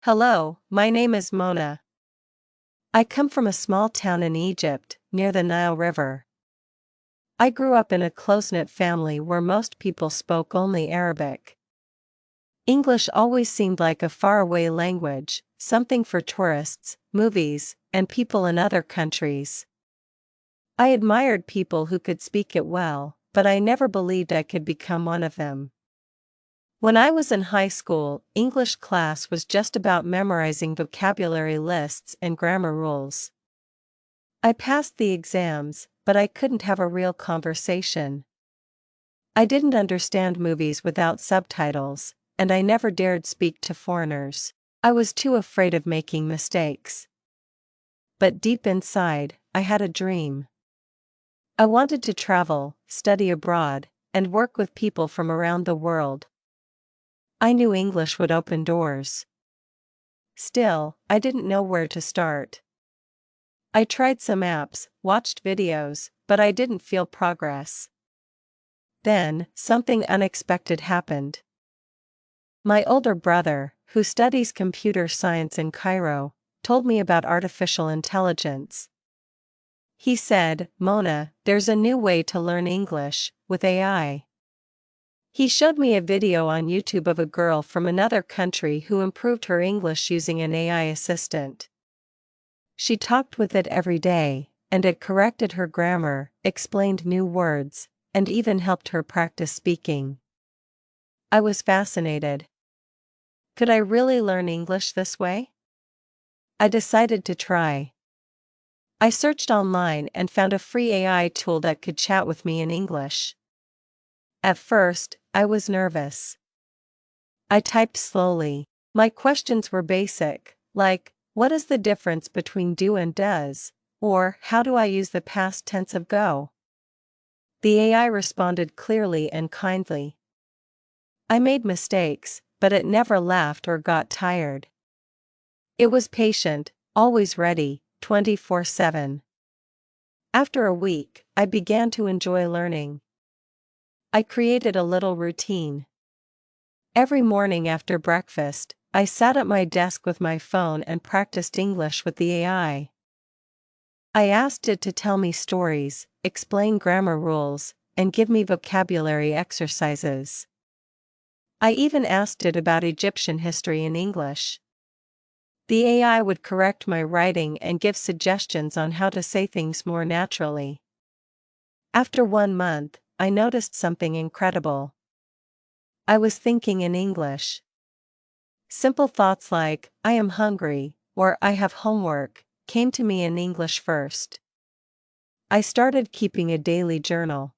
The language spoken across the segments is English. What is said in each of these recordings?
Hello, my name is Mona. I come from a small town in Egypt, near the Nile River. I grew up in a close-knit family where most people spoke only Arabic. English always seemed like a faraway language, something for tourists, movies, and people in other countries. I admired people who could speak it well, but I never believed I could become one of them. When I was in high school, English class was just about memorizing vocabulary lists and grammar rules. I passed the exams, but I couldn't have a real conversation. I didn't understand movies without subtitles, and I never dared speak to foreigners. I was too afraid of making mistakes. But deep inside, I had a dream. I wanted to travel, study abroad, and work with people from around the world. I knew English would open doors. Still, I didn't know where to start. I tried some apps, watched videos, but I didn't feel progress. Then, something unexpected happened. My older brother, who studies computer science in Cairo, told me about artificial intelligence. He said, "Mona, there's a new way to learn English, with AI." He showed me a video on YouTube of a girl from another country who improved her English using an AI assistant. She talked with it every day, and it corrected her grammar, explained new words, and even helped her practice speaking. I was fascinated. Could I really learn English this way? I decided to try. I searched online and found a free AI tool that could chat with me in English. At first, I was nervous. I typed slowly. My questions were basic, like, what is the difference between do and does? Or, how do I use the past tense of go? The AI responded clearly and kindly. I made mistakes, but it never laughed or got tired. It was patient, always ready, 24/7. After a week, I began to enjoy learning. I created a little routine. Every morning after breakfast, I sat at my desk with my phone and practiced English with the AI. I asked it to tell me stories, explain grammar rules, and give me vocabulary exercises. I even asked it about Egyptian history in English. The AI would correct my writing and give suggestions on how to say things more naturally. After 1 month, I noticed something incredible. I was thinking in English. Simple thoughts like, I am hungry, or I have homework, came to me in English first. I started keeping a daily journal.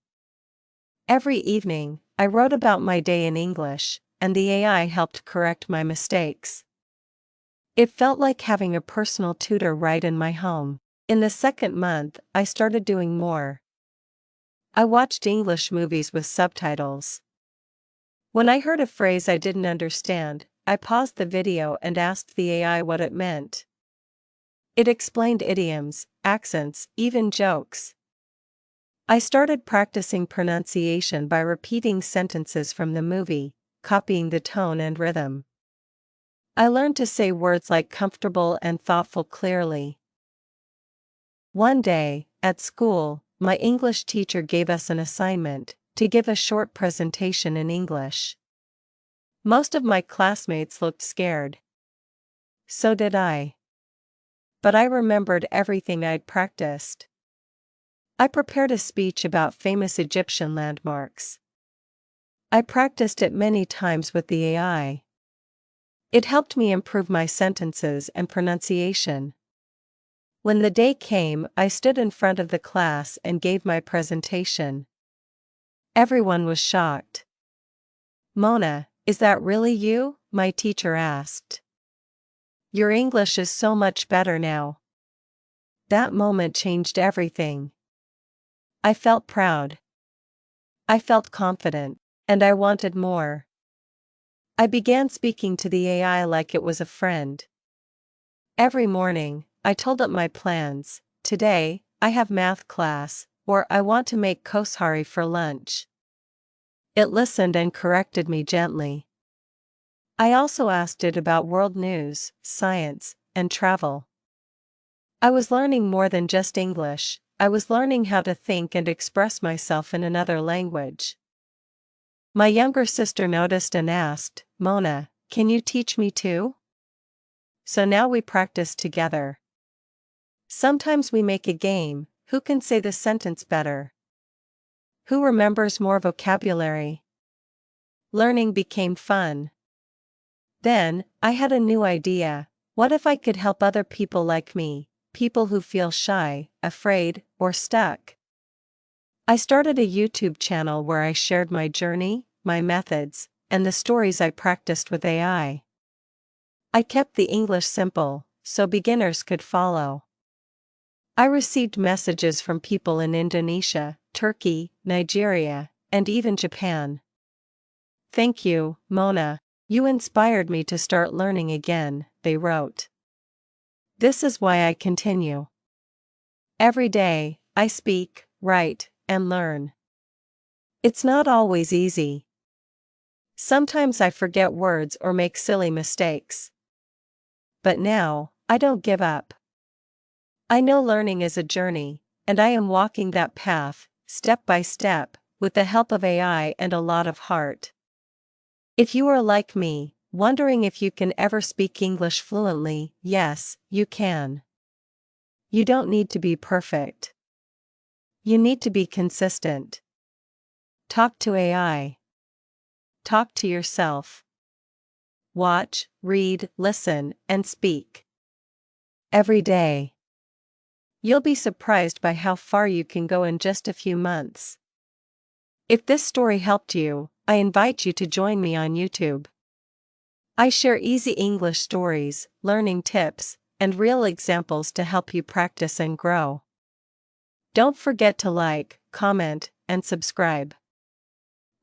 Every evening, I wrote about my day in English, and the AI helped correct my mistakes. It felt like having a personal tutor right in my home. In the second month, I started doing more. I watched English movies with subtitles. When I heard a phrase I didn't understand, I paused the video and asked the AI what it meant. It explained idioms, accents, even jokes. I started practicing pronunciation by repeating sentences from the movie, copying the tone and rhythm. I learned to say words like comfortable and thoughtful clearly. One day, at school, my English teacher gave us an assignment to give a short presentation in English. Most of my classmates looked scared. So did I. But I remembered everything I'd practiced. I prepared a speech about famous Egyptian landmarks. I practiced it many times with the AI. It helped me improve my sentences and pronunciation. When the day came, I stood in front of the class and gave my presentation. Everyone was shocked. "Mona, is that really you?" my teacher asked. "Your English is so much better now." That moment changed everything. I felt proud. I felt confident, and I wanted more. I began speaking to the AI like it was a friend. Every morning, I told it my plans. Today, I have math class, or I want to make koshari for lunch. It listened and corrected me gently. I also asked it about world news, science, and travel. I was learning more than just English, I was learning how to think and express myself in another language. My younger sister noticed and asked, "Mona, can you teach me too?" So now we practice together. Sometimes we make a game, who can say the sentence better? Who remembers more vocabulary? Learning became fun. Then, I had a new idea. What if I could help other people like me, people who feel shy, afraid, or stuck? I started a YouTube channel where I shared my journey, my methods, and the stories I practiced with AI. I kept the English simple, so beginners could follow. I received messages from people in Indonesia, Turkey, Nigeria, and even Japan. "Thank you, Mona. You inspired me to start learning again," they wrote. This is why I continue. Every day, I speak, write, and learn. It's not always easy. Sometimes I forget words or make silly mistakes. But now, I don't give up. I know learning is a journey, and I am walking that path, step by step, with the help of AI and a lot of heart. If you are like me, wondering if you can ever speak English fluently, yes, you can. You don't need to be perfect. You need to be consistent. Talk to AI. Talk to yourself. Watch, read, listen, and speak. Every day. You'll be surprised by how far you can go in just a few months. If this story helped you, I invite you to join me on YouTube. I share easy English stories, learning tips, and real examples to help you practice and grow. Don't forget to like, comment, and subscribe.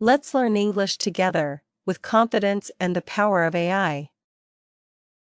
Let's learn English together, with confidence and the power of AI.